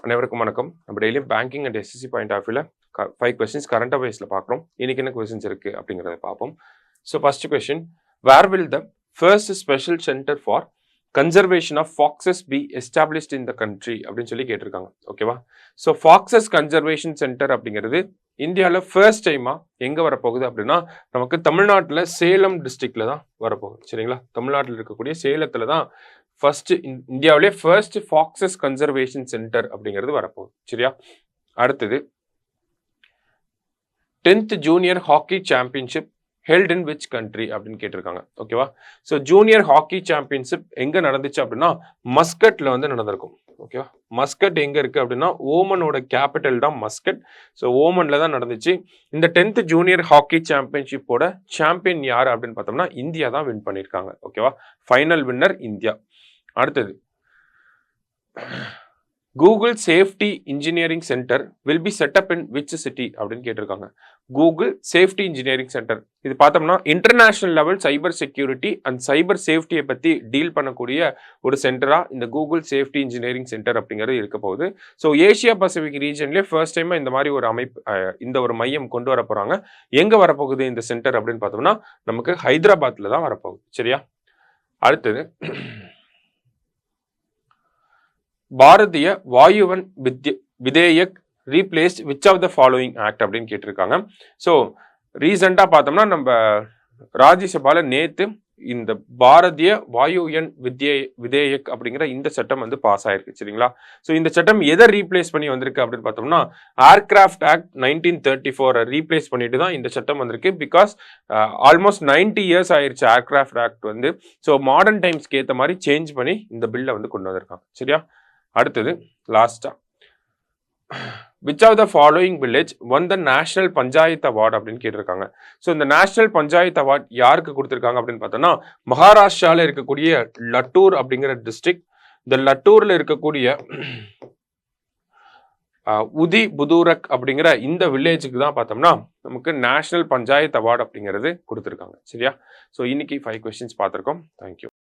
அனைவருக்கும் வணக்கம். நம்ம டெய்லியும் banking and SSC point of வியூல 5 கொஸ்டின்ஸ் கரண்ட் அஃபேர்ஸ்ல பார்க்குறோம். இன்னைக்கு என்ன கொஸ்டின்ஸ் இருக்கு அப்படிங்கிறத பார்ப்போம். So first question, where will the first special center for conservation of foxes be established in the country அப்படின்னு சொல்லி கேட்டிருக்காங்க. ஓகேவா? ஸோ ஃபாக்ஸஸ் கன்சர்வேஷன் சென்டர் அப்படிங்கிறது இந்தியாவில் ஃபர்ஸ்ட் டைமா எங்கே வரப்போகுது அப்படின்னா நமக்கு தமிழ்நாட்டில் சேலம் டிஸ்ட்ரிக்ட்ல தான் வரப்போகுது. சரிங்களா? தமிழ்நாட்டில் இருக்கக்கூடிய சேலத்தில் தான் ஃபர்ஸ்ட் இந்தியாவிலே ஃபர்ஸ்ட் ஃபாக்ஸஸ் கன்சர்வேஷன் சென்டர் அப்படிங்கிறது வரப்போகுது. சரியா? அடுத்தது 10th junior hockey championship held in which country அப்படின்னு கேட்டிருக்காங்க. ஓகேவா? ஸோ ஜூனியர் ஹாக்கி சாம்பியன்ஷிப் எங்க நடந்துச்சு அப்படின்னா மஸ்கட்ல வந்து நடந்திருக்கும். ஓகேவா? மஸ்கட் எங்க இருக்கு அப்படின்னா ஓமனோட கேபிட்டல் தான் மஸ்கட். ஸோ ஓமன்ல தான் நடந்துச்சு. இந்த 10th ஜூனியர் ஹாக்கி சாம்பியன்ஷிப்போட சாம்பியன் யார் அப்படின்னு பார்த்தோம்னா இந்தியா தான் வின் பண்ணியிருக்காங்க. ஓகேவா? Final winner India. அடுத்தது, Google safety engineering centre will be set up in which city அப்படின்னு கேட்டிருக்காங்க. கூகுள் சேஃப்டி இன்ஜினியரிங் சென்டர் இது பார்த்தோம்னா international level cyber security and cyber சேஃப்டியை பற்றி டீல் பண்ணக்கூடிய ஒரு சென்டரா இந்த கூகுள் சேஃப்டி இன்ஜினியரிங் சென்டர் அப்படிங்கிறது இருக்க போகுது. ஸோ ஏசியா பசிபிக் ரீஜன்லேயே ஃபர்ஸ்ட் டைமா இந்த மாதிரி ஒரு இந்த ஒரு மையம் கொண்டு வர போறாங்க. எங்க வரப்போகுது இந்த சென்டர் அப்படின்னு பார்த்தோம்னா நமக்கு ஹைதராபாத்ல தான் வரப்போகுது. சரியா? அடுத்தது, Bharatiya Vayuyan Vidheyak replaced which of the following act அப்படின்னு கேட்டிருக்காங்க. ஸோ ரீசெண்டாக பார்த்தோம்னா நம்ம ராஜ்யசபால நேற்று இந்த பாரதிய வாயுயன் விதேயக் அப்படிங்கிற இந்த சட்டம் வந்து பாஸ் ஆயிருக்கு. சரிங்களா? ஸோ இந்த சட்டம் எதை ரீப்ளேஸ் பண்ணி வந்திருக்கு அப்படின்னு பார்த்தோம்னா ஏர்கிராஃப்ட் ஆக்ட் 1934 ரீப்ளேஸ் பண்ணிட்டு தான் இந்த சட்டம் வந்திருக்கு. பிகாஸ் ஆல்மோஸ்ட் 90 இயர்ஸ் ஆயிடுச்சு ஏர்கிராஃப்ட் ஆக்ட் வந்து. ஸோ மாடர்ன் டைம்ஸ்க்கு ஏற்ற மாதிரி சேஞ்ச் பண்ணி இந்த பில்லை வந்து கொண்டு வந்திருக்காங்க. சரியா? அடுத்தது லாஸ்டா, which of the following village won the national panchayat award அப்படின்னு கேட்டிருக்காங்க. ஸோ இந்த நேஷனல் பஞ்சாயத்து அவார்ட் யாருக்கு கொடுத்துருக்காங்க அப்படின்னு பார்த்தோம்னா மகாராஷ்டிராவில் இருக்கக்கூடிய லட்டூர் அப்படிங்கிற டிஸ்ட்ரிக்ட். இந்த லட்டூர்ல இருக்கக்கூடிய உதி புதூரக் அப்படிங்கிற இந்த வில்லேஜுக்கு தான் பார்த்தோம்னா நமக்கு நேஷனல் பஞ்சாயத்து அவார்டு அப்படிங்கிறது கொடுத்துருக்காங்க. சரியா? ஸோ இன்னைக்கு 5 கொஸ்டின்ஸ் பார்த்துருக்கோம். தேங்க்யூ.